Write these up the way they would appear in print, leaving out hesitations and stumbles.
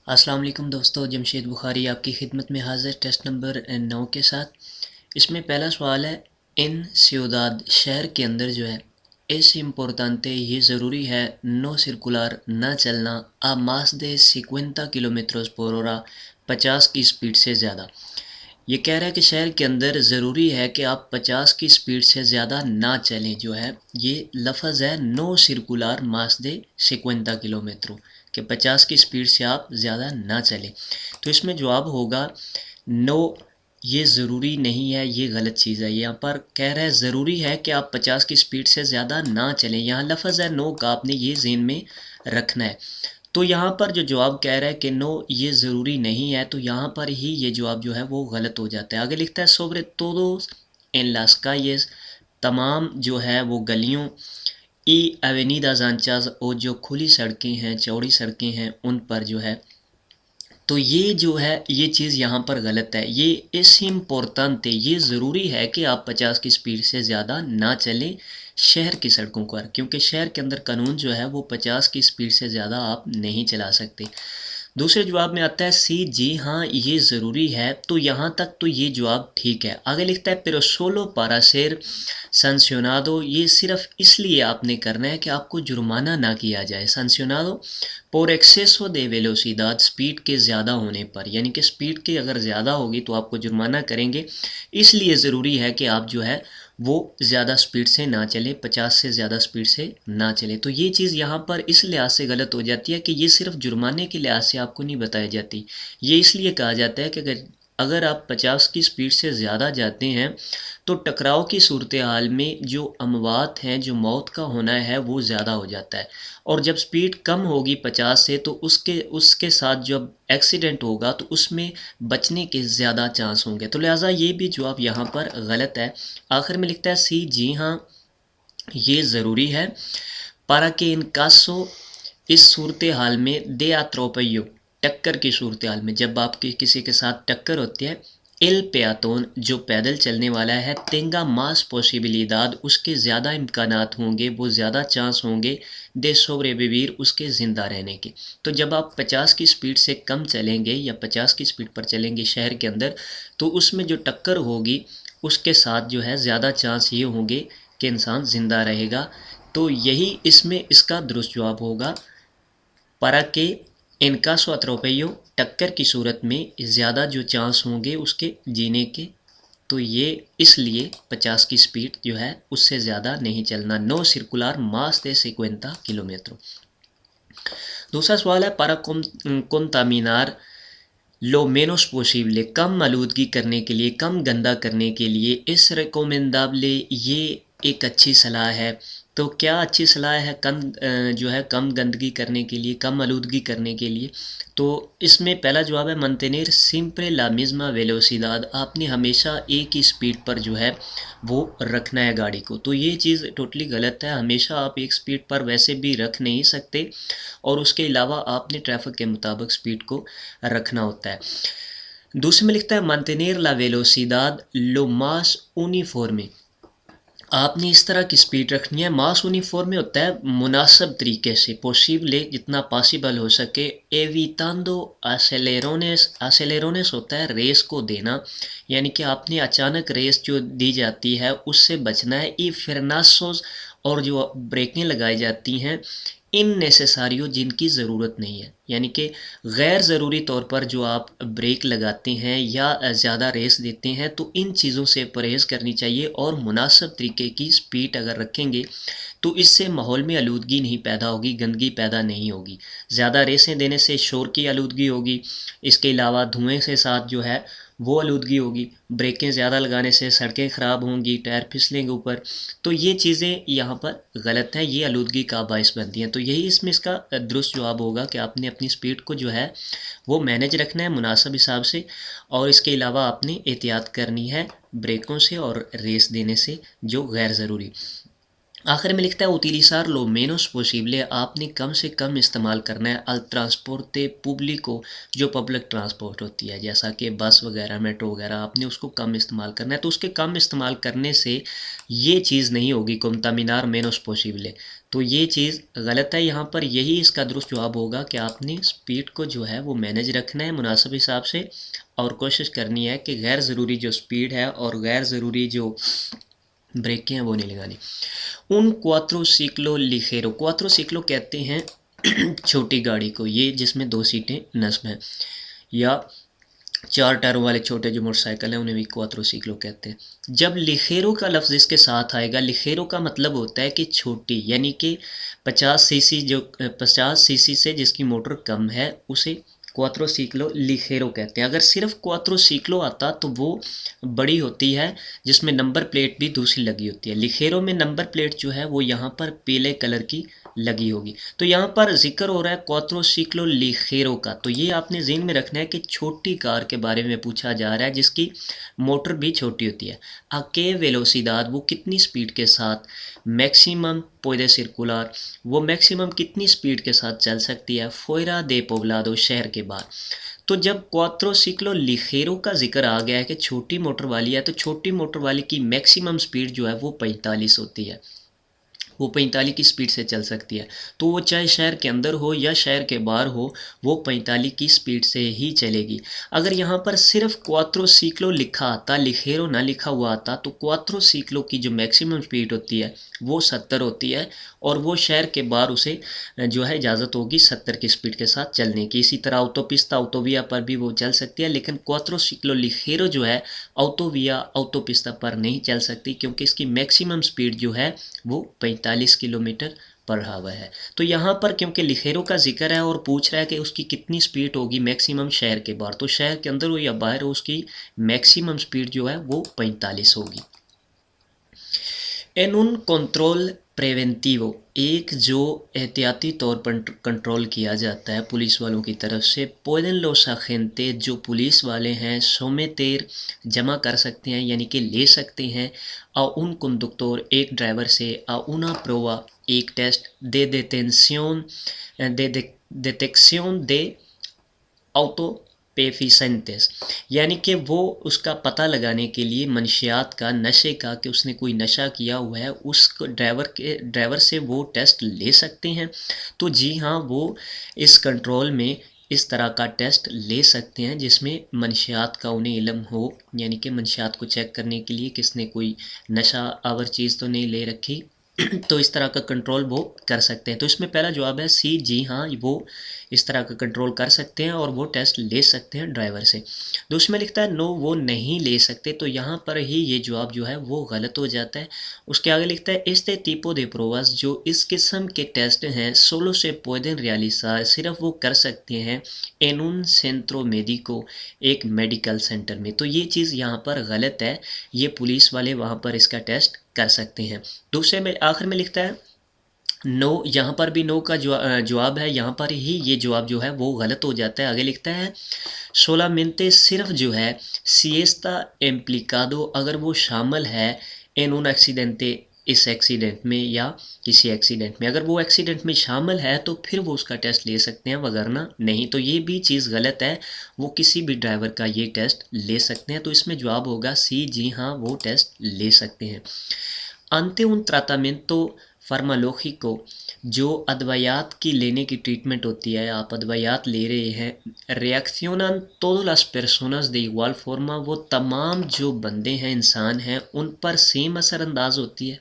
अस्सलाम वालेकुम दोस्तों, जमशेद बुखारी आपकी खिदमत में हाज़िर टेस्ट नंबर 9 के साथ। इसमें पहला सवाल है, इन सिउदाद शहर के अंदर जो है es importante ये ज़रूरी है no circular ना चलना a más de 50 किलोमीटर पर hora 50 की स्पीड से ज़्यादा। ये कह रहा है कि शहर के अंदर ज़रूरी है कि आप 50 की स्पीड से ज़्यादा ना चलें। जो है ये लफ्ज़ है नो सर्कुलर मास दे 50 किलोमीटर, कि 50 की स्पीड से आप ज़्यादा ना चलें। तो इसमें जवाब होगा नो, ये ज़रूरी नहीं है, ये गलत चीज़ है। यहाँ पर कह रहा है ज़रूरी है कि आप 50 की स्पीड से ज़्यादा ना चलें। यहाँ लफ्ज़ है नो का, आपने ये ज़हन में रखना है। तो यहाँ पर जो जवाब कह रहा है कि नो ये ज़रूरी नहीं है, तो यहाँ पर ही ये जवाब जो है वो गलत हो जाता है। आगे लिखता है sobre todos en las calles, तमाम जो है वो गलियों, ई एवेनिदास anchas, और जो खुली सड़कें हैं, चौड़ी सड़कें हैं, उन पर जो है, तो ये जो है ये चीज़ यहाँ पर गलत है। ये इस इम्पोर्टेंट है, ये ज़रूरी है कि आप 50 की स्पीड से ज़्यादा ना चलें शहर की सड़कों पर, क्योंकि शहर के अंदर कानून जो है वो 50 की स्पीड से ज़्यादा आप नहीं चला सकते। दूसरे जवाब में आता है सी, जी हाँ ये ज़रूरी है। तो यहाँ तक तो ये जवाब ठीक है। आगे लिखता है pero solo para ser sancionado, ये सिर्फ इसलिए आपने करना है कि आपको जुर्माना ना किया जाए। sancionado por exceso de velocidad, speed के ज़्यादा होने पर, यानी कि स्पीड के अगर ज़्यादा होगी तो आपको जुर्माना करेंगे। इसलिए ज़रूरी है कि आप जो है वो ज़्यादा स्पीड से ना चले, 50 से ज़्यादा स्पीड से ना चले। तो ये चीज़ यहाँ पर इस लिहाज से गलत हो जाती है कि ये सिर्फ जुर्माने के लिहाज से आपको नहीं बताई जाती। ये इसलिए कहा जाता है कि अगर आप 50 की स्पीड से ज़्यादा जाते हैं तो टकराव की सूरत हाल में जो अमवात हैं, जो मौत का होना है, वो ज़्यादा हो जाता है। और जब स्पीड कम होगी 50 से, तो उसके उसके साथ जब एक्सीडेंट होगा तो उसमें बचने के ज़्यादा चांस होंगे। तो लिहाजा ये भी जवाब यहाँ पर गलत है। आखिर में लिखता है सी, जी हाँ ये ज़रूरी है। para que en caso, इस सूरत हाल में दे atropello, टक्कर की सूरत हाल में, जब आपकी किसी के साथ टक्कर होती है, एल पेयातोन जो पैदल चलने वाला है, तेंगा मास पॉसिबिलिदाद उसके ज़्यादा इम्कानात होंगे, वो ज़्यादा चांस होंगे दे सोब्रेविवीर उसके ज़िंदा रहने के। तो जब आप 50 की स्पीड से कम चलेंगे या 50 की स्पीड पर चलेंगे शहर के अंदर, तो उसमें जो टक्कर होगी उसके साथ जो है ज़्यादा चांस ये होंगे कि इंसान ज़िंदा रहेगा। तो यही इसमें इसका दुरुस्त जवाब होगा। para que en caso atropello, टक्कर की सूरत में ज़्यादा जो चांस होंगे उसके जीने के, तो ये इसलिए 50 की स्पीड जो है उससे ज़्यादा नहीं चलना। नो सर्कुलर मास de 50 किलोमीटर। दूसरा सवाल है para contaminar लो मेनोस पोसिबले, कम आलूदगी करने के लिए, कम गंदा करने के लिए, इस रिकमेंडेबले ये एक अच्छी सलाह है। तो क्या अच्छी सलाह है? जो है कम गंदगी करने के लिए, कम आलूदगी करने के लिए। तो इसमें पहला जवाब है मंटेनेर सिम्प्रे ला मिज़मा वेलोसिदाद, आपने हमेशा एक ही स्पीड पर जो है वो रखना है गाड़ी को। तो ये चीज़ टोटली गलत है। हमेशा आप एक स्पीड पर वैसे भी रख नहीं सकते, और उसके अलावा आपने ट्रैफिक के मुताबिक स्पीड को रखना होता है। दूसरे में लिखता है mantener la velocidad lo más uniforme, आपने इस तरह की स्पीड रखनी है। मास यूनिफॉर्म में होता है मुनासिब तरीके से, पॉसिबल जितना पॉसिबल हो सके, एवितांदो एसेलेरोनेस, एसेलेरोनेस होता है रेस को देना, यानी कि आपने अचानक रेस जो दी जाती है उससे बचना है। ई फ्रेनासोस, और जो ब्रेकें लगाई जाती हैं इन नेसेसारियो, जिनकी ज़रूरत नहीं है, यानी कि गैर ज़रूरी तौर पर जो आप ब्रेक लगाते हैं या ज़्यादा रेस देते हैं, तो इन चीज़ों से परहेज़ करनी चाहिए। और मुनासिब तरीके की स्पीड अगर रखेंगे तो इससे माहौल में आलूदगी नहीं पैदा होगी, गंदगी पैदा नहीं होगी। ज़्यादा रेसें देने से शोर की आलूदगी होगी, इसके अलावा धुएँ से साथ जो है वो आलूदगी होगी। ब्रेकें ज़्यादा लगाने से सड़कें ख़राब होंगी, टायर फिसलेंगे ऊपर। तो ये चीज़ें यहाँ पर गलत हैं, ये आलूदगी का बायस बनती हैं। तो यही इसमें इसका दुरुस्त जवाब होगा कि आपने अपनी स्पीड को जो है वो मैनेज रखना है मुनासिब हिसाब से, और इसके अलावा आपने एहतियात करनी है ब्रेकों से और रेस देने से जो गैर ज़रूरी। आखिर में लिखता है utilizar lo menos posible, आपने कम से कम इस्तेमाल करना है al transporte público, जो पब्लिक ट्रांसपोर्ट होती है जैसा कि बस वगैरह मेट्रो वगैरह, आपने उसको कम इस्तेमाल करना है। तो उसके कम इस्तेमाल करने से ये चीज़ नहीं होगी contaminar menos posible, तो ये चीज़ गलत है। यहाँ पर यही इसका दुरुस्त जवाब होगा कि आपने स्पीड को जो है वो मैनेज रखना है मुनासिब हिसाब से, और कोशिश करनी है कि गैर ज़रूरी जो स्पीड है और गैर ज़रूरी जो ब्रेकें हैं वो नहीं लगानी। उन क्वात्रो सिक्लो लिखेरो, क्वात्रो सिक्लो कहते हैं छोटी गाड़ी को, ये जिसमें 2 सीटें नस्ब हैं, या 4 टायरों वाले छोटे जो मोटरसाइकिल हैं उन्हें भी क्वात्रो सिक्लो कहते हैं। जब लिखेरो का लफ्ज़ इसके साथ आएगा, लिखेरो का मतलब होता है कि छोटी, यानी कि 50 सीसी, जो 50 सीसी से जिसकी मोटर कम है उसे क्वात्रो सिक्लो लिखेरो कहते हैं। अगर सिर्फ क्वात्रो सिक्लो आता तो वो बड़ी होती है जिसमें नंबर प्लेट भी दूसरी लगी होती है। लिखेरो में नंबर प्लेट जो है वो यहाँ पर पीले कलर की लगी होगी। तो यहाँ पर जिक्र हो रहा है क्वात्रो सिक्लो लिखेरो का, तो ये आपने ज़हन में रखना है कि छोटी कार के बारे में पूछा जा रहा है जिसकी मोटर भी छोटी होती है। आके वेलोसिदाद, वो कितनी स्पीड के साथ, मैक्सिमम पुede सर्कुलर, वो मैक्सिमम कितनी स्पीड के साथ चल सकती है फोरा दे पोब्लादो, शहर के बाहर। तो जब क्वात्रो सिक्लो लिखेरो का जिक्र आ गया है कि छोटी मोटर वाली है, तो छोटी मोटर वाली की मैक्सिमम स्पीड जो है वो 45 होती है, वो 45 की स्पीड से चल सकती है। तो वो चाहे शहर के अंदर हो या शहर के बाहर हो, वो 45 की स्पीड से ही चलेगी। अगर यहाँ पर सिर्फ क्वात्रो सिक्लो लिखा आता, लिखेरो ना लिखा हुआ आता, तो क्वात्रो सिक्लो की जो मैक्सिमम स्पीड होती है वो 70 होती है, और वो शहर के बाहर उसे जो है इजाज़त होगी 70 की स्पीड के साथ चलने की। इसी तरह ऑटोपिस्ता, ऑटोविया पर भी वो चल सकती है, लेकिन क्वात्रो सिक्लो लिखेरो जो है ऑटोविया, ऑटोपिस्ता पर नहीं चल सकती, क्योंकि इसकी मैक्सिमम स्पीड जो है वो 45 किलोमीटर पर आवर है। तो यहाँ पर क्योंकि लिखेरो का जिक्र है और पूछ रहा है कि उसकी कितनी स्पीड होगी मैक्सिमम शहर के बाहर, तो शहर के अंदर हो या बाहर हो उसकी मैक्सिमम स्पीड जो है वो 45 होगी। एन उन कंट्रोल प्रेवेंटिवो, एक जो एहतियाती तौर पर कंट्रोल किया जाता है पुलिस वालों की तरफ से, पुeden los agentes, जो पुलिस वाले हैं, सोमेतेर जमा कर सकते हैं यानी कि ले सकते हैं, आ उन कंडक्टर, एक ड्राइवर से, आ उना प्रोवा, एक टेस्ट, दे detención, de detección de auto पेफिसेंटेस, यानी कि वो उसका पता लगाने के लिए मंशियात का, नशे का, कि उसने कोई नशा किया हुआ है, उस ड्राइवर से वो टेस्ट ले सकते हैं। तो जी हाँ, वो इस कंट्रोल में इस तरह का टेस्ट ले सकते हैं जिसमें मंशियात का उन्हें इल्म हो, यानी कि मंशियात को चेक करने के लिए किसने कोई नशा आवर चीज़ तो नहीं ले रखी तो इस तरह का कंट्रोल वो कर सकते हैं। तो इसमें पहला जवाब है सी, जी हाँ, वो इस तरह का कंट्रोल कर सकते हैं और वो टेस्ट ले सकते हैं ड्राइवर से। दूसरे में लिखता है नो, वो नहीं ले सकते, तो यहाँ पर ही ये जवाब जो है वो गलत हो जाता है। उसके आगे लिखता है este tipo de pruebas, जो इस किस्म के टेस्ट हैं, solo se pueden realizar, सिर्फ वो कर सकते हैं en un centro médico, एक मेडिकल सेंटर में। तो ये चीज़ यहाँ पर गलत है, ये पुलिस वाले वहाँ पर इसका टेस्ट कर सकते हैं। दूसरे में आखिर में लिखता है नो, यहाँ पर भी नो का जवाब है, यहाँ पर ही ये जवाब जो है वो गलत हो जाता है। आगे लिखता है सोलामेंटे, सिर्फ जो है सिएस्ता एम्प्लिकादो, अगर वो शामिल है इन उन एक्सीडेंटे, इस एक्सीडेंट में या किसी एक्सीडेंट में, अगर वो एक्सीडेंट में शामिल है तो फिर वो उसका टेस्ट ले सकते हैं, वगरना नहीं। तो ये भी चीज़ गलत है, वो किसी भी ड्राइवर का ये टेस्ट ले सकते हैं। तो इसमें जवाब होगा सी, जी हाँ, वो टेस्ट ले सकते हैं। ante un tratamiento फार्मालोजिको, जो अदवायात की लेने की ट्रीटमेंट होती है, आप अदवायात ले रहे हैं, reaccionan todas las personas de igual forma, वो तमाम जो बंदे हैं, इंसान हैं, उन पर सेम असरअंदाज होती है।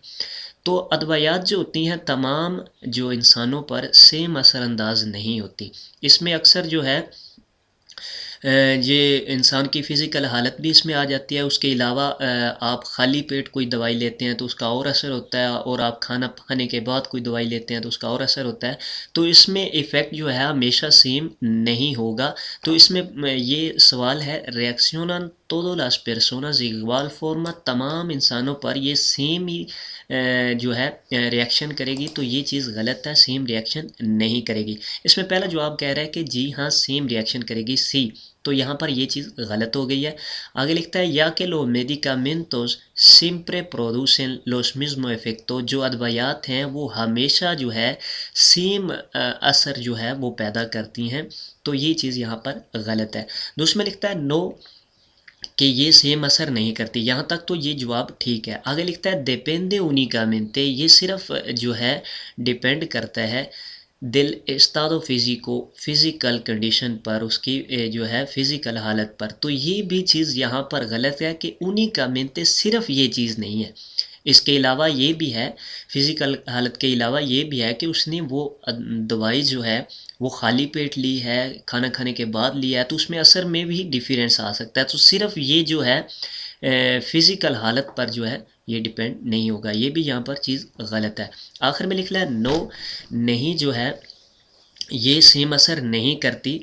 तो अदवायात जो होती हैं तमाम जो इंसानों पर सेम असरअंदाज नहीं होती। इसमें अक्सर जो है ये इंसान की फ़िज़िकल हालत भी इसमें आ जाती है। उसके अलावा आप खाली पेट कोई दवाई लेते हैं तो उसका और असर होता है, और आप खाना खाने के बाद कोई दवाई लेते हैं तो उसका और असर होता है। तो इसमें इफ़ेक्ट जो है हमेशा सेम नहीं होगा। तो इसमें ये सवाल है, reaction todas las personas de igual forma, तमाम इंसानों पर ये सेम ही जो है रिएक्शन करेगी, तो ये चीज़ गलत है, सेम रिएक्शन नहीं करेगी। इसमें पहला जवाब कह रहा है कि जी हाँ, सेम रिएक्शन करेगी, सी। तो यहाँ पर ये चीज़ गलत हो गई है। आगे लिखता है या que los medicamentos siempre producen los mismos efectos, जो अद्वियात हैं वो हमेशा जो है सेम असर जो है वो पैदा करती हैं, तो ये चीज़ यहाँ पर गलत है। दूसरे में लिखता है नो कि ये सेम असर नहीं करती, यहाँ तक तो ये जवाब ठीक है। आगे लिखता है depende únicamente, ये सिर्फ जो है डिपेंड करता है दिल estado físico फिज़िकल कंडीशन पर, उसकी जो है फ़िज़िकल हालत पर। तो ये भी चीज़ यहाँ पर गलत है कि únicamente सिर्फ ये चीज़ नहीं है, इसके अलावा ये भी है, फ़िज़िकल हालत के अलावा ये भी है कि उसने वो दवाई जो है वो खाली पेट ली है, खाना खाने के बाद लिया है, तो उसमें असर में भी डिफरेंस आ सकता है। तो सिर्फ ये जो है फ़िज़िकल हालत पर जो है ये डिपेंड नहीं होगा, ये भी यहाँ पर चीज़ गलत है। आखिर में लिख लिया नो, नहीं जो है ये सेम असर नहीं करती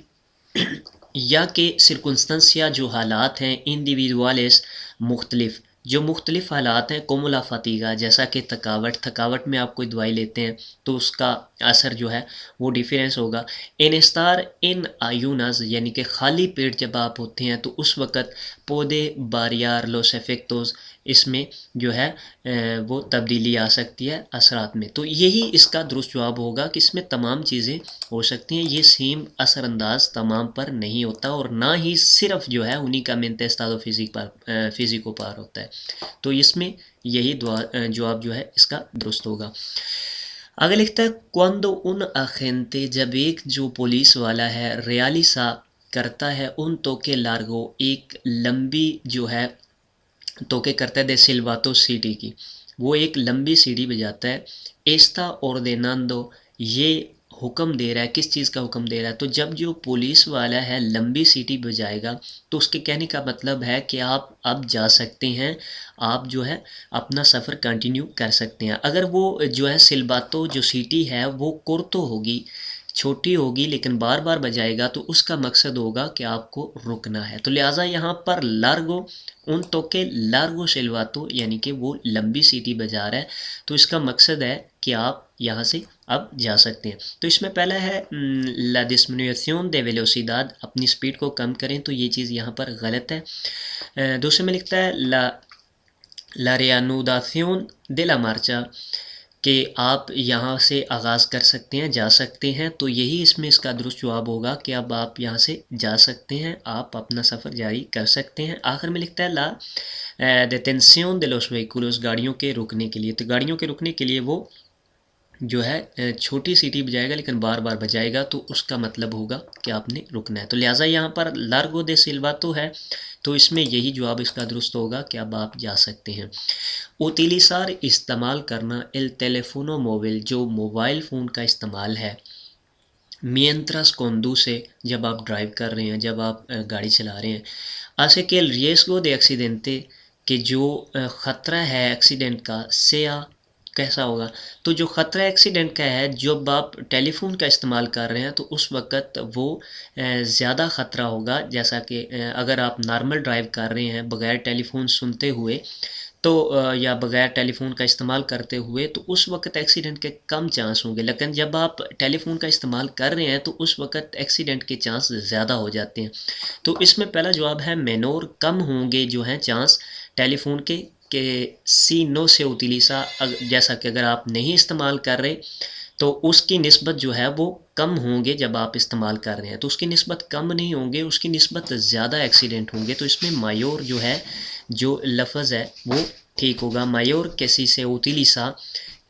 या कि सिरकुंस्टेंसिया जो हालात हैं इंडिविजुअल्स मुख्तलिफ, जो मुख्तलिफ हालात हैं कोमुला फतीगा, जैसा कि थकावट में आप कोई दवाई लेते हैं तो उसका असर जो है वो डिफरेंस होगा। इनस्तार इन आयूनस, यानी कि खाली पेट जब आप होते हैं तो उस वक़्त पौधे बारियार लोस इफेक्टोस, इसमें जो है वो तब्दीली आ सकती है असरात में। तो यही इसका दुरुस्त जवाब होगा कि इसमें तमाम चीज़ें हो सकती हैं, ये सेम असरअंदाज तमाम पर नहीं होता और ना ही सिर्फ जो है उन्हीं का मेंटेस्तादो फिज़िको पार होता है। तो इसमें यही जवाब जो है इसका दुरुस्त होगा। आगे लिखता है क्वांदो उन अखेंते, जब एक जो पुलिस वाला है रियालिसा करता है उन तो के लार्गो, एक लंबी जो है तोके करता है दे सिल्वातो सीटी की, वो एक लंबी सीढ़ी बजाता है। एस्ता ऑर्डेनांदो, ये हुक्म दे रहा है, किस चीज़ का हुक्म दे रहा है? तो जब जो पुलिस वाला है लंबी सीटी बजाएगा तो उसके कहने का मतलब है कि आप अब जा सकते हैं, आप जो है अपना सफ़र कंटिन्यू कर सकते हैं। अगर वो जो है सिल्बातो जो सीटी है वो कुर्तो होगी, छोटी होगी, लेकिन बार बार बजाएगा तो उसका मकसद होगा कि आपको रुकना है। तो लिहाजा यहाँ पर लार्गो उन तो के लार्गो सिल्वातो, यानी कि वो लंबी सीटी बजा रहा है, तो इसका मकसद है कि आप यहाँ से अब जा सकते हैं। तो इसमें पहला है ला डिस्मिनुएशन दे वेलोसिदाद, अपनी स्पीड को कम करें, तो ये चीज़ यहाँ पर गलत है। दूसरे में लिखता है ला रियानुदाción de la marcha, कि आप यहाँ से आगाज़ कर सकते हैं, जा सकते हैं, तो यही इसमें इसका दुरुस्त जवाब होगा कि अब आप यहाँ से जा सकते हैं, आप अपना सफ़र जारी कर सकते हैं। आखिर में लिखता है ला detención de los vehículos, गाड़ियों के रुकने के लिए। तो गाड़ियों के रुकने के लिए वो जो है छोटी सीटी बजाएगा लेकिन बार बार बजाएगा, तो उसका मतलब होगा कि आपने रुकना है। तो लिहाजा यहाँ पर लार्गो दे सिल्वातो है, तो इसमें यही जवाब इसका दुरुस्त होगा कि अब आप जा सकते हैं। उतिलिसार, इस्तेमाल करना, एल टेलीफोनो मोबाइल, जो मोबाइल फ़ोन का इस्तेमाल है, मियंत्रास conduce, जब आप ड्राइव कर रहे हैं, जब आप गाड़ी चला रहे हैं। hace que el riesgo de accidente, कि जो ख़तरा है एक्सीडेंट का, सेया कैसा होगा? तो जो ख़तरा एक्सीडेंट का है, जब आप टेलीफोन का इस्तेमाल कर रहे हैं तो उस वक़्त वो ज़्यादा ख़तरा होगा, जैसा कि अगर आप नॉर्मल ड्राइव कर रहे हैं बग़ैर टेलीफोन सुनते हुए, तो या बग़ैर टेलीफोन का इस्तेमाल करते हुए, तो उस वक़्त एक्सीडेंट के कम चांस होंगे। लेकिन जब आप टेलीफोन का इस्तेमाल कर रहे हैं तो उस वक़्त एक्सीडेंट के चांस ज़्यादा हो जाते हैं। तो इसमें पहला जवाब है मेनोर, कम होंगे जो हैं चांस टेलीफोन के सी नो से उतिलिसा, जैसा कि अगर आप नहीं इस्तेमाल कर रहे तो उसकी निस्बत जो है वो कम होंगे, जब आप इस्तेमाल कर रहे हैं तो उसकी निस्बत कम नहीं होंगे, उसकी निस्बत ज़्यादा एक्सीडेंट होंगे। तो इसमें मायोर जो है, जो लफ्ज़ है वो ठीक होगा। मायोर कैसी से उतिलिसा,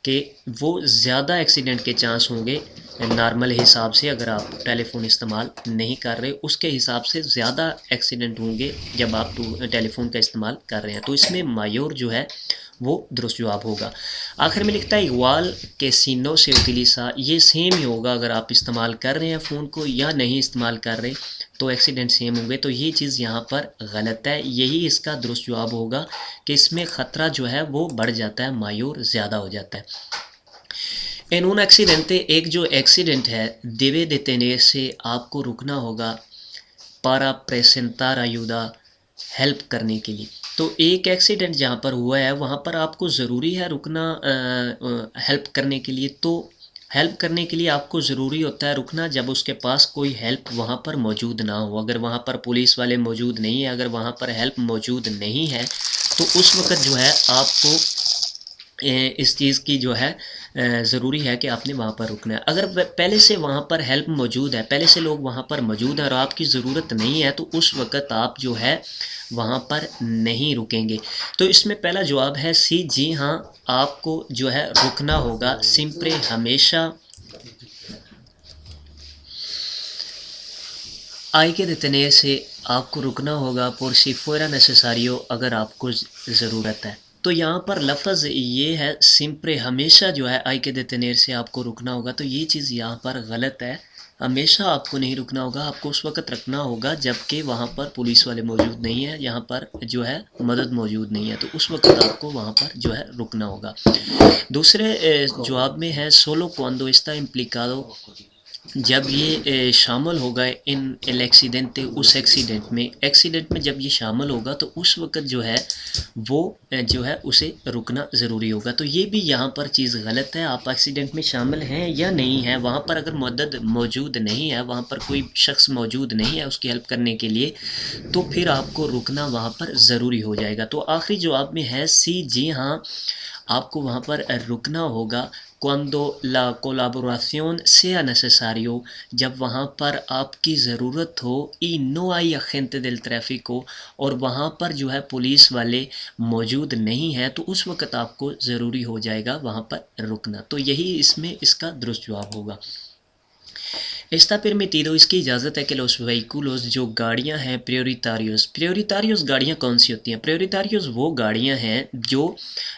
कि वो ज़्यादा एक्सीडेंट के चांस होंगे नॉर्मल हिसाब से, अगर आप टेलीफोन इस्तेमाल नहीं कर रहे उसके हिसाब से ज़्यादा एक्सीडेंट होंगे जब आप टेलीफोन का इस्तेमाल कर रहे हैं। तो इसमें मायोर जो है वो दुरुस्त जवाब होगा। आखिर में लिखता है इक्वाल के सीनो से उतिलिसा, ये सेम ही होगा अगर आप इस्तेमाल कर रहे हैं फ़ोन को या नहीं इस्तेमाल कर रहे, तो एक्सीडेंट सेम होंगे। तो ये चीज़ यहाँ पर गलत है, यही इसका दुरुस्त जवाब होगा कि इसमें ख़तरा जो है वो बढ़ जाता है, मायूर ज़्यादा हो जाता है। इन उन एक्सीडेंटे, एक जो एक्सीडेंट है, देवे देतेने से आपको रुकना होगा, पारा प्रेसेंतार आयुदा, हेल्प करने के लिए। तो एक एक्सीडेंट जहाँ पर हुआ है वहाँ पर आपको ज़रूरी है रुकना हेल्प करने के लिए, तो हेल्प करने के लिए आपको ज़रूरी होता है रुकना जब उसके पास कोई हेल्प वहाँ पर मौजूद ना हो। अगर वहाँ पर पुलिस वाले मौजूद नहीं है, अगर वहाँ पर हेल्प मौजूद नहीं है, तो उस वक़्त जो है आपको इस चीज़ की जो है ज़रूरी है कि आपने वहाँ पर रुकना है। अगर पहले से वहाँ पर हेल्प मौजूद है, पहले से लोग वहाँ पर मौजूद हैं और आपकी ज़रूरत नहीं है, तो उस वक़्त आप जो है वहाँ पर नहीं रुकेंगे। तो इसमें पहला जवाब है सी, जी हाँ, आपको जो है रुकना होगा। सिंपरे हमेशा आई के detener से आपको रुकना होगा, por si fuera necesario, अगर आपको ज़रूरत है। तो यहाँ पर लफ्ज़ ये है सिंपरे हमेशा जो है आई के detener से आपको रुकना होगा, तो ये चीज़ यहाँ पर गलत है। हमेशा आपको नहीं रुकना होगा, आपको उस वक़्त रखना होगा जबकि वहाँ पर पुलिस वाले मौजूद नहीं है, यहाँ पर जो है मदद मौजूद नहीं है, तो उस वक़्त आपको वहाँ पर जो है रुकना होगा। दूसरे जवाब में है सोलो cuando está implicado, जब ये शामिल होगा इन एल एक्सीडेंट, उस एक्सीडेंट में जब ये शामिल होगा तो उस वक़्त जो है वो जो है उसे रुकना ज़रूरी होगा। तो ये भी यहाँ पर चीज़ गलत है। आप एक्सीडेंट में शामिल हैं या नहीं हैं, वहाँ पर अगर मदद मौजूद नहीं है, वहाँ पर कोई शख्स मौजूद नहीं है उसकी हेल्प करने के लिए, तो फिर आपको रुकना वहाँ पर ज़रूरी हो जाएगा। तो आखिरी जवाब में है सी, जी हाँ, आपको वहाँ पर रुकना होगा। cuando la colaboración sea necesario, जब वहाँ पर आपकी ज़रूरत हो, y no hay agente del tráfico, और वहाँ पर जो है पुलिस वाले मौजूद नहीं हैं, तो उस वक़्त आपको ज़रूरी हो जाएगा वहाँ पर रुकना। तो यही इसमें इसका दुरुस्त जवाब होगा। Está permitido, इसकी इजाज़त है कि los vehículos, जो गाड़ियाँ हैं, प्रियोरिटारियोस गाड़ियाँ कौन सी होती हैं? प्रियोरिटारियोस वो गाड़ियाँ हैं जो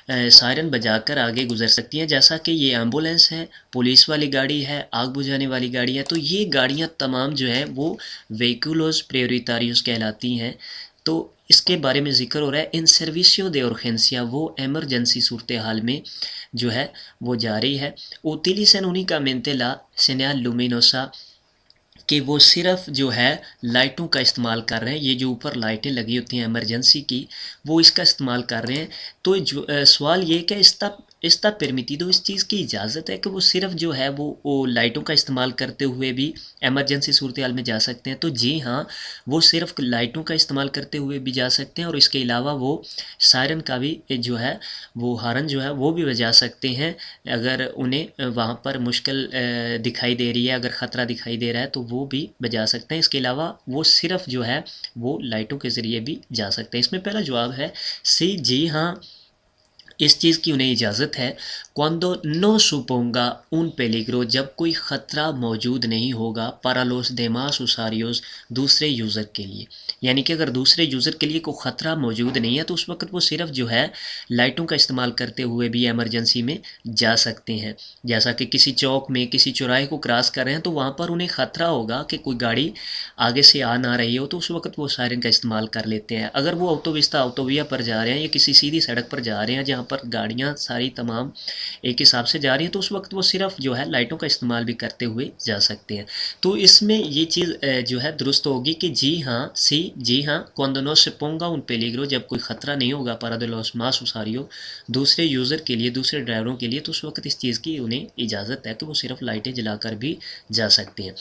सायरन बजाकर आगे गुजर सकती हैं, जैसा कि ये एम्बुलेंस है, पुलिस वाली गाड़ी है, आग बुझाने वाली गाड़ी है। तो ये गाड़ियाँ तमाम जो हैं वो व्हीकुलोस प्रियोरिटारियोस कहलाती हैं। तो इसके बारे में ज़िक्र हो रहा है इन सर्विसियो de urgencia, वो एमरजेंसी सूरत हाल में जो है वो जारी है। utilizan únicamente la señal luminosa, कि वो सिर्फ जो है लाइटों का इस्तेमाल कर रहे हैं। ये जो ऊपर लाइटें लगी होती हैं इमरजेंसी की, वो इसका इस्तेमाल कर रहे हैं। तो जो सवाल ये कि इस्ता परमिटिडो, इस चीज़ की इजाज़त है कि वो सिर्फ जो है वो लाइटों का इस्तेमाल करते हुए भी एमरजेंसी सूरत हाल में जा सकते हैं। तो जी हाँ, वो सिर्फ लाइटों का इस्तेमाल करते हुए भी जा सकते हैं और इसके अलावा वो सायरन का भी जो है वो हॉर्न जो है वो भी बजा सकते हैं। अगर उन्हें वहाँ पर मुश्किल दिखाई दे रही है, अगर ख़तरा दिखाई दे रहा है, तो वो भी बजा सकते हैं। इसके अलावा वो सिर्फ जो है वो लाइटों के ज़रिए भी जा सकते हैं। इसमें पहला जवाब है सी, जी हाँ, इस चीज़ की उन्हें इजाज़त है। cuando no suponga un peligro, जब कोई ख़तरा मौजूद नहीं होगा, para los demás usuarios, दूसरे यूज़र के लिए। यानी कि अगर दूसरे यूज़र के लिए कोई ख़तरा मौजूद नहीं है, तो उस वक़्त वो सिर्फ जो है लाइटों का इस्तेमाल करते हुए भी एमरजेंसी में जा सकते हैं। जैसा कि किसी चौक में किसी चौराहे को क्रॉस कर रहे हैं, तो वहाँ पर उन्हें ख़तरा होगा कि कोई गाड़ी आगे से आ ना रही हो, तो उस वक़्त वो सायरन का इस्तेमाल कर लेते हैं। अगर वो ऑटोविया पर जा रहे हैं या किसी सीधी सड़क पर जा रहे हैं जहाँ पर गाड़ियाँ सारी तमाम एक हिसाब से जा रही हैं, तो उस वक्त वो सिर्फ जो है लाइटों का इस्तेमाल भी करते हुए जा सकते हैं। तो इसमें ये चीज़ जो है दुरुस्त होगी कि जी हाँ, सी, जी हाँ, cuando no se ponga un peligro, जब कोई ख़तरा नहीं होगा, para de los más usuarios, दूसरे यूज़र के लिए, दूसरे ड्राइवरों के लिए, तो उस वक्त इस चीज़ की उन्हें इजाज़त है कि वो सिर्फ लाइटें जलाकर भी जा सकते हैं।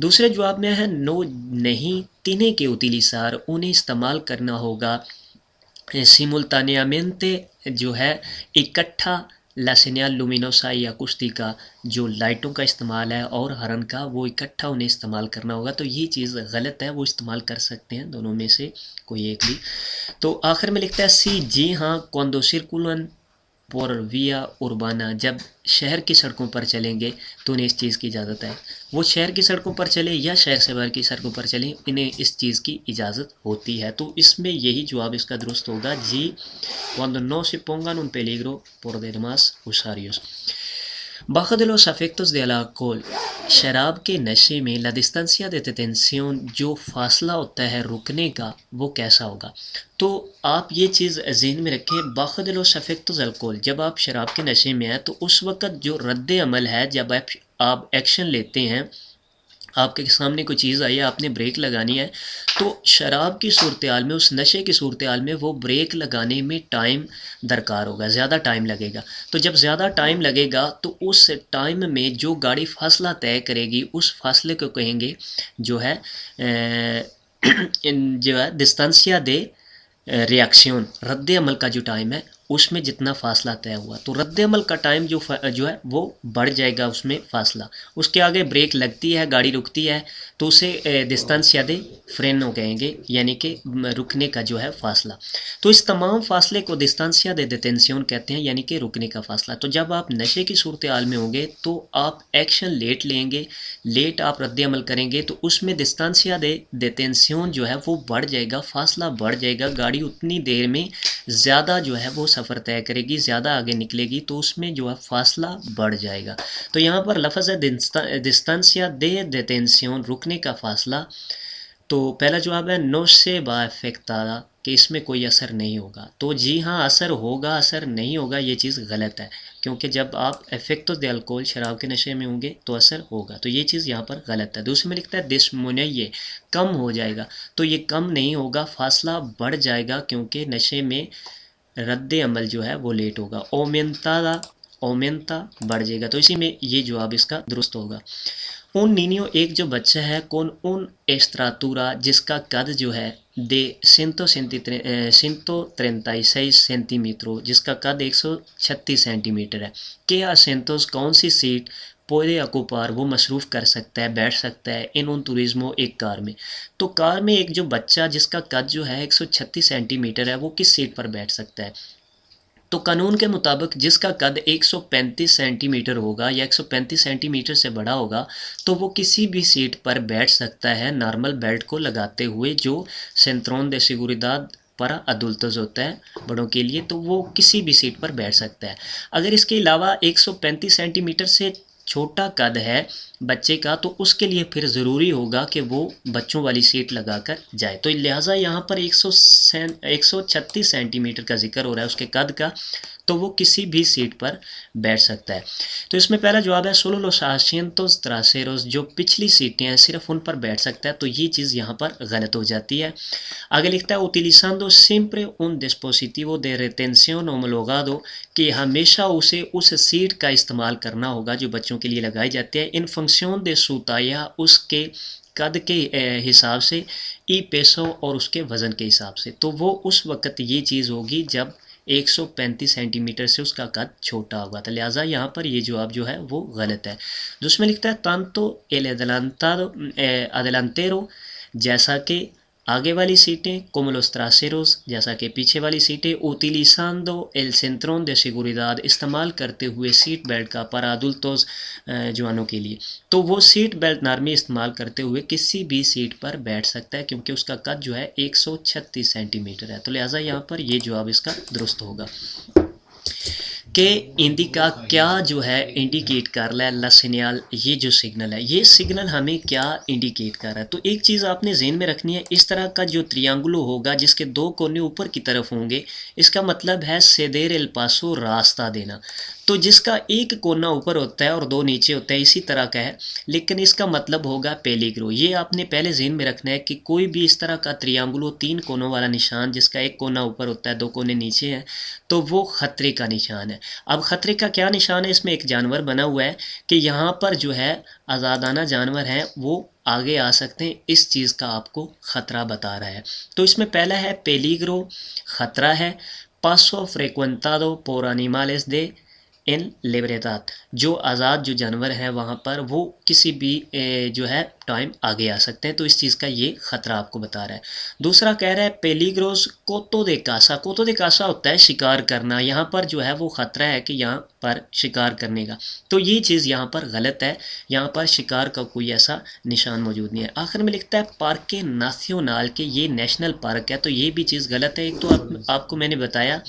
दूसरे जवाब में है नो, नहीं, तिने के utilizar, उन्हें इस्तेमाल करना होगा सिमुल्तानियामेंटे, जो है इकट्ठा, ला सेñal लुमिनोसा या कुश्ती का, जो लाइटों का इस्तेमाल है और हॉर्न का, वो इकट्ठा उन्हें इस्तेमाल करना होगा। तो ये चीज़ गलत है, वो इस्तेमाल कर सकते हैं दोनों में से कोई एक भी। तो आखिर में लिखता है सी, जी हाँ, cuando circulan por vía urbana, जब शहर की सड़कों पर चलेंगे तो उन्हें इस चीज़ की इजाज़त है। वो शहर की सड़कों पर चले या शहर से बाहर की सड़कों पर चलें, इन्हें इस चीज़ की इजाज़त होती है। तो इसमें यही जवाब इसका दुरुस्त होगा, जी, cuando no se pongan un peligro por demás usuarios। bajo de los efectos del alcohol, शराब के नशे में la distancia de detención, जो फासला होता है रुकने का, वो कैसा होगा? तो आप ये चीज़ ज़हन में रखें, bajo de los efectos del alcohol, जब आप शराब के नशे में हैं, तो उस वक़्त जो रद्द अमल है, जब आप एक्शन लेते हैं, आपके सामने कोई चीज़ आई है, आपने ब्रेक लगानी है, तो शराब की सूरत हाल में, उस नशे की सूरत हाल में वो ब्रेक लगाने में टाइम दरकार होगा, ज़्यादा टाइम लगेगा। तो जब ज़्यादा टाइम लगेगा तो उस टाइम में जो गाड़ी फासला तय करेगी उस फासले को कहेंगे जो है जो है डिस्टेंसिया दे रिएक्शन, रद्द अमल का जो टाइम है उसमें जितना फासला तय हुआ, तो रद्द अमल का टाइम जो है वो बढ़ जाएगा उसमें फासला। उसके आगे ब्रेक लगती है, गाड़ी रुकती है, तो उसे डिस्टेंस याद फ्रेनो कहेंगे, यानी कि रुकने का जो है फासला। तो इस तमाम फासले को डिस्टेंसिया दे डिटेंशन कहते हैं, यानी कि रुकने का फासला। तो जब आप नशे की सूरत हाल में होंगे तो आप एक्शन लेट लेंगे, लेट आप रद्द अमल करेंगे, तो उसमें डिस्टेंसिया दे डिटेंशन जो है वो बढ़ जाएगा, फासला बढ़ जाएगा, गाड़ी उतनी देर में ज़्यादा जो है वो सफ़र तय करेगी, ज़्यादा आगे निकलेगी, तो उसमें जो है फासला बढ़ जाएगा। तो यहाँ पर लफ्ज़ है डिस्टेंसिया दे डिटेंशन, रुकने का फासला। तो पहला जवाब है नो से बाफेक्टादा, कि इसमें कोई असर नहीं होगा। तो जी हाँ, असर होगा, असर नहीं होगा ये चीज़ गलत है, क्योंकि जब आप इफेक्टो दे अल्कोहल, शराब के नशे में होंगे तो असर होगा, तो ये चीज़ यहाँ पर गलत है। दूसरे में लिखता है दिस्मुनये, कम हो जाएगा, तो ये कम नहीं होगा, फासला बढ़ जाएगा, क्योंकि नशे में रद्द अमल जो है वो लेट होगा। ओमेंता बढ़ जाएगा, तो इसी में ये जवाब इसका दुरुस्त होगा। उन नीनियो, एक जो बच्चा है, कौन उन एस्ट्रातूरा, जिसका कद जो है दे 136 सेंटीमीटर, जिसका कद 136 सेंटीमीटर है, के असेंतोस, कौन सी सीट पौधे अकोपार वो मसरूफ़ कर सकता है, बैठ सकता है, इन उन टूरिज्मो, एक कार में। तो कार में एक जो बच्चा जिसका कद जो है 136 सेंटीमीटर है, वो किस सीट पर बैठ सकता है? तो कानून के मुताबिक जिसका कद 135 सेंटीमीटर होगा या 135 सेंटीमीटर से बड़ा होगा, तो वो किसी भी सीट पर बैठ सकता है, नॉर्मल बेल्ट को लगाते हुए, जो सेंट्रोन दे सिगुरिदाद पर अदुल्टोज होता है बड़ों के लिए, तो वो किसी भी सीट पर बैठ सकता है। अगर इसके अलावा 135 सेंटीमीटर से छोटा कद है बच्चे का, तो उसके लिए फिर ज़रूरी होगा कि वो बच्चों वाली सीट लगाकर जाए। तो लिहाजा यहाँ पर 136 सेंटीमीटर का जिक्र हो रहा है उसके कद का, तो वो किसी भी सीट पर बैठ सकता है। तो इसमें पहला जवाब है सोलो लोस आसिentos traseros, जो पिछली सीटें हैं सिर्फ उन पर बैठ सकता है, तो ये चीज़ यहाँ पर गलत हो जाती है। आगे लिखता है utilizando siempre un dispositivo de retención homologado, कि हमेशा उसे उस सीट का इस्तेमाल करना होगा जो बच्चों के लिए लगाई जाती है, इन फंक्शन दे सूताया, उसके कद के हिसाब से, ई पेसो, और उसके वज़न के हिसाब से। तो वो उस वक़्त ये चीज़ होगी जब 135 सेंटीमीटर से उसका कद छोटा होगा, तो लिहाजा यहाँ पर ये जवाब जो है वो गलत है। जिसमें लिखता है tanto el adelantero, जैसा कि आगे वाली सीटें, como los traseros, जैसा कि पीछे वाली सीटें, utilizando el cinturón de seguridad, इस्तेमाल करते हुए सीट बेल्ट का, para adultos, जवानों के लिए। तो वो सीट बेल्ट नार्मी इस्तेमाल करते हुए किसी भी सीट पर बैठ सकता है, क्योंकि उसका कद जो है 136 सेंटीमीटर है, तो लिहाजा यहाँ पर ये जवाब इसका दुरुस्त होगा। कि इंडिका क्या जो है इंडिकेट कर रहा है, ला सिग्नल, ये जो सिग्नल है, ये सिग्नल हमें क्या इंडिकेट कर रहा है? तो एक चीज़ आपने ज़हन में रखनी है, इस तरह का जो त्रियांगुलो होगा जिसके दो कोने ऊपर की तरफ होंगे, इसका मतलब है सेदेर एल पासो, रास्ता देना। तो जिसका एक कोना ऊपर होता है और दो नीचे होता है, इसी तरह का है, लेकिन इसका मतलब होगा पेलिग्रो। ये आपने पहले ज़हन में रखना है कि कोई भी इस तरह का त्रियांगुलो, तीन कोनों वाला निशान, जिसका एक कोना ऊपर होता है, दो कोने नीचे हैं, तो वो ख़तरे का निशान है। अब ख़तरे का क्या निशान है? इसमें एक जानवर बना हुआ है कि यहाँ पर जो है आज़ादाना जानवर हैं वो आगे आ सकते हैं, इस चीज़ का आपको ख़तरा बता रहा है। तो इसमें पहला है पेलिग्रो, ख़तरा है, पासो फ्रेक्वेंटादो por animales de इन लिबरेतात, जो आज़ाद जो जानवर हैं वहाँ पर वो किसी भी जो है टाइम आगे आ सकते हैं, तो इस चीज़ का ये ख़तरा आपको बता रहा है। दूसरा कह रहा है पेलिग्रोस कोतो दे कासा, कोतो दे कासा होता है शिकार करना, यहाँ पर जो है वो ख़तरा है कि यहाँ पर शिकार करने का, तो ये चीज़ यहाँ पर गलत है, यहाँ पर शिकार का कोई ऐसा निशान मौजूद नहीं है। आखिर में लिखता है पार्के नासियोनाल, के ये नेशनल पार्क है, तो ये भी चीज़ गलत है। एक तो आपको मैंने बताया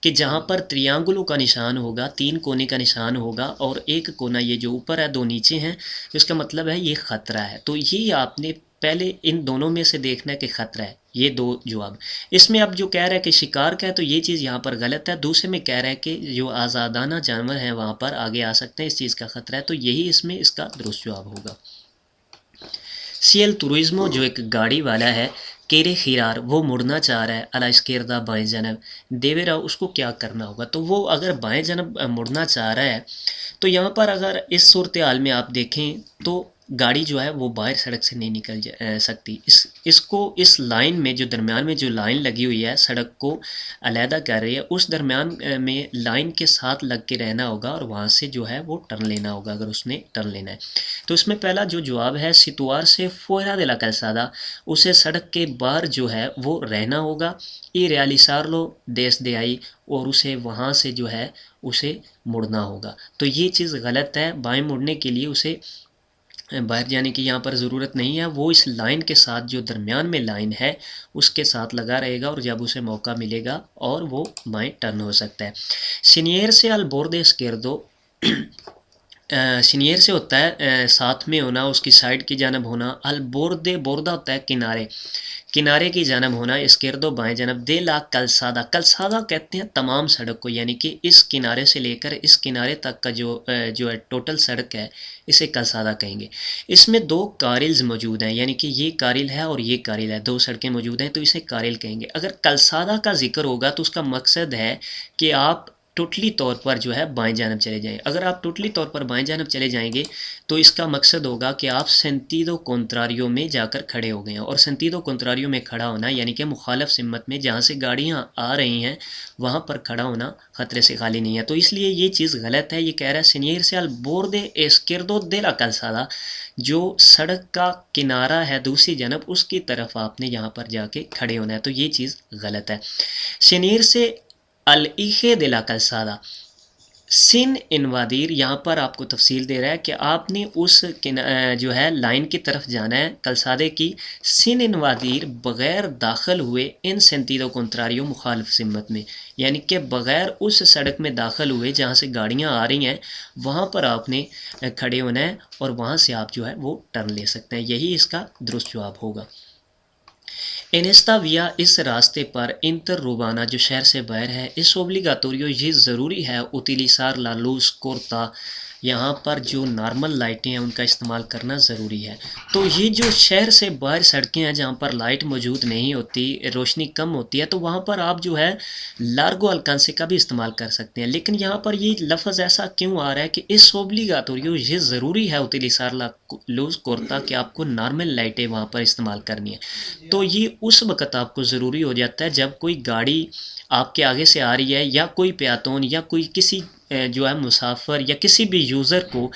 कि जहाँ पर त्रियांगुलों का निशान होगा, तीन कोने का निशान होगा और एक कोना ये जो ऊपर है, दो नीचे हैं, तो इसका मतलब है ये ख़तरा है। तो ये आपने पहले इन दोनों में से देखना है कि ख़तरा है, ये दो जवाब। इसमें अब जो कह रहा है कि शिकार का है, तो ये चीज़ यहाँ पर गलत है। दूसरे में कह रहा है कि जो आज़ादाना जानवर हैं वहाँ पर आगे आ सकते हैं, इस चीज़ का ख़तरा है, तो यही इसमें इसका दुरुस्त जवाब होगा। सी एल तुरिज्मो जो एक गाड़ी वाला है, केरे खिरार वो मुड़ना चाह रहा है अला इसकेरदा बाएं जनब देवेरा, उसको क्या करना होगा। तो वो अगर बाएं जनब मुड़ना चाह रहा है तो यहाँ पर अगर इस सूरत हाल में आप देखें तो गाड़ी जो है वो बाहर सड़क से नहीं निकल सकती। इसको इस लाइन में जो दरमियान में जो लाइन लगी हुई है सड़क को अलहदा कर रही है, उस दरमियान में लाइन के साथ लग के रहना होगा और वहाँ से जो है वो टर्न लेना होगा अगर उसने टर्न लेना है। तो इसमें पहला जो जवाब है सितुआर से फोरा de la calzada, उसे सड़क के बाहर जो है वो रहना होगा। ये realizarlo desde ahí, और उसे वहाँ से जो है उसे मुड़ना होगा। तो ये चीज़ गलत है, बाएं मुड़ने के लिए उसे बाहर जाने की यहाँ पर ज़रूरत नहीं है, वो इस लाइन के साथ जो दरमियान में लाइन है उसके साथ लगा रहेगा और जब उसे मौका मिलेगा और वो बाएं टर्न हो सकता है। सीनियर से अल बोर्दे izquierdo, सीनियर से होता है साथ में होना, उसकी साइड की जानब होना। अल बोर्दे बोर्दा होता है किनारे, किनारे की जानब होना। इसकेर्दो बाएं जानब। दे ला कलसादा, कलसादा कहते हैं तमाम सड़क को, यानी कि इस किनारे से लेकर इस किनारे तक का जो है टोटल सड़क है इसे कलसादा कहेंगे। इसमें दो कारिल्स मौजूद हैं, यानी कि ये कारिल है और ये कारिल है, दो सड़कें मौजूद हैं तो इसे कारिल कहेंगे। अगर कलसादा का जिक्र होगा तो उसका मकसद है कि आप टोटली तौर पर जो है बाएं जानब चले जाएं। अगर आप टोटली तौर पर बाएं जानब चले जाएंगे तो इसका मकसद होगा कि आप सेंतीदो कॉन्ट्रारियो में जाकर खड़े हो गए हैं, और सेंतीदो कॉन्ट्रारियो में खड़ा होना यानी कि मुखालफ सिमत में जहाँ से गाड़ियाँ आ रही हैं वहाँ पर खड़ा होना ख़तरे से खाली नहीं है। तो इसलिए ये चीज़ गलत है। ये कह रहा है सीनियर से अल बोर्दे एस्किर्दो दे ला कलसादा, जो सड़क का किनारा है दूसरी जानब उसकी तरफ आपने यहाँ पर जाके खड़े होना है, तो ये चीज़ गलत है। सीनियर से अल इखे de la calzada, सिन इनवादीर यहाँ पर आपको तफसील दे रहा है कि आपने उस जो है लाइन की तरफ जाना है कलसादे की। सिन इनवादीर बग़ैर दाखिल हुए इन सेंतीदो कॉन्ट्रारियो मुखालिफ सिमत में, यानी कि बग़ैर उस सड़क में दाखिल हुए जहाँ से गाड़ियाँ आ रही हैं वहाँ पर आपने खड़े होना है और वहाँ से आप जो है वो टर्न ले सकते हैं। यही इसका दुरुस्त जवाब होगा। एनेस्ता विया, इस रास्ते पर इंटर रुबाना जो शहर से बाहर है, इस ओब्लिगातोरियो ये ज़रूरी है उतिलिसार ला लूज कोर्ता, यहाँ पर जो नॉर्मल लाइटें हैं उनका इस्तेमाल करना ज़रूरी है। तो ये जो शहर से बाहर सड़कें हैं जहाँ पर लाइट मौजूद नहीं होती, रोशनी कम होती है, तो वहाँ पर आप जो है लार्गो अल्कांसे का भी इस्तेमाल कर सकते हैं। लेकिन यहाँ पर ये लफ्ज़ ऐसा क्यों आ रहा है कि इस ओब्लिगातोरियो ये ज़रूरी है उतिलिसार ला लूज कोर्ता कि आपको नॉर्मल लाइटें वहाँ पर इस्तेमाल करनी है। तो ये उस वक़्त आपको ज़रूरी हो जाता है जब कोई गाड़ी आपके आगे से आ रही है या कोई प्यातोन या कोई किसी जो है मुसाफिर या किसी भी यूज़र को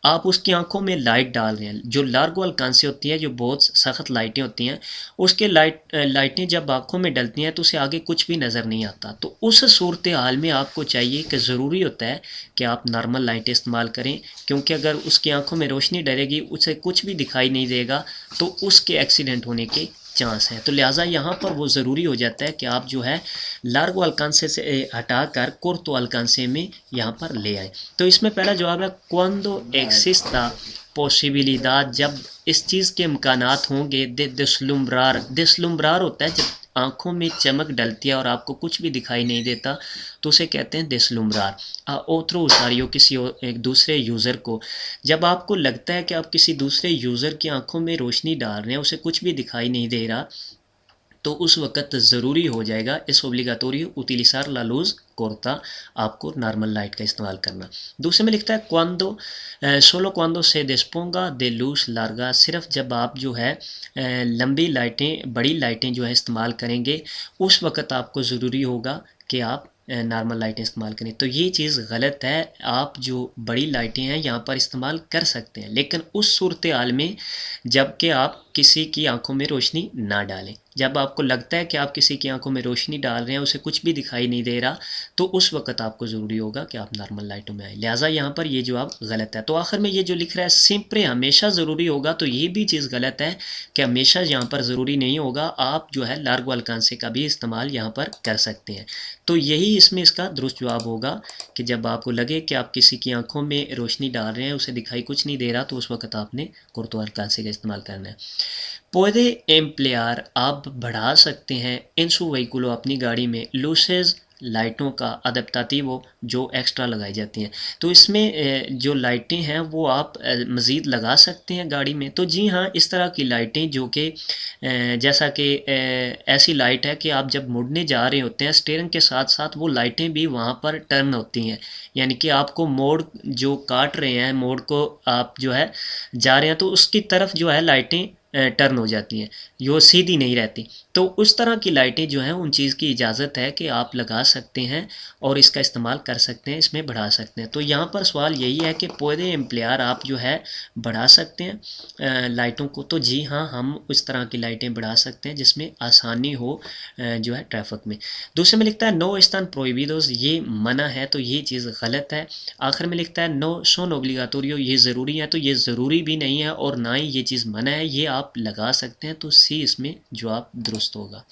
आप उसकी आंखों में लाइट डाल रहे हैं। जो लार्गो अल्कांसे होती है, जो बहुत सख्त लाइटें होती हैं, उसके लाइटें जब आंखों में डलती हैं तो उसे आगे कुछ भी नज़र नहीं आता। तो उस सूरत हाल में आपको चाहिए कि ज़रूरी होता है कि आप नॉर्मल लाइटें इस्तेमाल करें, क्योंकि अगर उसकी आंखों में रोशनी डलेगी उसे कुछ भी दिखाई नहीं देगा तो उसके एक्सीडेंट होने के चांस है। तो लिहाजा यहाँ पर वो ज़रूरी हो जाता है कि आप जो है लार्गो अल्कांसे से हटाकर कोर्तो अल्कांसे में यहाँ पर ले आए। तो इसमें पहला जवाब है क्वांडो एक्सिस्टा पॉसिबिलिडad, जब इस चीज़ के इम्कानात होंगे। दे दिस्लुम्ब्रार होता है जब आँखों में चमक डलती है और आपको कुछ भी दिखाई नहीं देता तो उसे कहते हैं दिस्लुम्ब्रार। ओथ्रो उसारियो, किसी एक दूसरे यूज़र को, जब आपको लगता है कि आप किसी दूसरे यूज़र की आंखों में रोशनी डाल रहे हैं, उसे कुछ भी दिखाई नहीं दे रहा, तो उस वक़्त ज़रूरी हो जाएगा इस ओब्लिगातोरियो उतिलिसार ला लूज़ कोर्ता, आपको नॉर्मल लाइट का इस्तेमाल करना। दूसरे में लिखता है क्वांडो सोलो क्वांडो से डिस्पोंगा दे लूज लार्गा, सिर्फ जब आप जो है लंबी लाइटें बड़ी लाइटें जो है इस्तेमाल करेंगे उस वक़्त आपको ज़रूरी होगा कि आप नॉर्मल लाइटें इस्तेमाल करें। तो ये चीज़ गलत है। आप जो बड़ी लाइटें हैं यहाँ पर इस्तेमाल कर सकते हैं, लेकिन उस सूरत हाल में जबकि आप किसी की आंखों में रोशनी ना डालें। जब आपको लगता है कि आप किसी की आंखों में रोशनी डाल रहे हैं, उसे कुछ भी दिखाई नहीं दे रहा, तो उस वक़्त आपको ज़रूरी होगा कि आप नॉर्मल लाइटों में आएँ। लिहाजा यहाँ पर ये जवाब गलत है। तो आखिर में ये जो लिख रहा है सिंपरे हमेशा ज़रूरी होगा, तो ये भी चीज़ गलत है कि हमेशा यहाँ पर ज़रूरी नहीं होगा। आप जो है लार्गो अल्कांसे का भी इस्तेमाल यहाँ पर कर सकते हैं। तो यही इसमें इसका दुरुस्त जवाब होगा कि जब आपको लगे कि आप किसी की आंखों में रोशनी डाल रहे हैं, उसे दिखाई कुछ नहीं दे रहा, तो उस वक़्त आपने कोर्तो अल्कांसे का इस्तेमाल करना है। पुede emplear, आप बढ़ा सकते हैं इन su vehículo, अपनी गाड़ी में लूसेज लाइटों का अडैप्टाटिव जो एक्स्ट्रा लगाई जाती हैं। तो इसमें जो लाइटें हैं वो आप मज़ीद लगा सकते हैं गाड़ी में। तो जी हाँ, इस तरह की लाइटें जो कि जैसा कि ऐसी लाइट है कि आप जब मुड़ने जा रहे होते हैं स्टीयरिंग के साथ साथ वो लाइटें भी वहाँ पर टर्न होती हैं, यानी कि आपको मोड़ जो काट रहे हैं, मोड़ को आप जो है जा रहे हैं तो उसकी तरफ जो है लाइटें टर्न हो जाती हैं, जो सीधी नहीं रहती। तो उस तरह की लाइटें जो हैं उन चीज़ की इजाज़त है कि आप लगा सकते हैं और इसका इस्तेमाल कर सकते हैं, इसमें बढ़ा सकते हैं। तो यहाँ पर सवाल यही है कि पूरे एम्प्लीयर आप जो है बढ़ा सकते हैं लाइटों को। तो जी हाँ, हम उस तरह की लाइटें बढ़ा सकते हैं जिसमें आसानी हो जो है ट्रैफिक में। दूसरे में लिखता है नो están prohibidos, ये मना है तो ये चीज़ गलत है। आखिर में लिखता है नो son obligatorio, ये ज़रूरी है तो ये ज़रूरी भी नहीं है और ना ही ये चीज़ मना है, ये आप लगा सकते हैं। तो सी इसमें जवाब दुरुस्त होगा।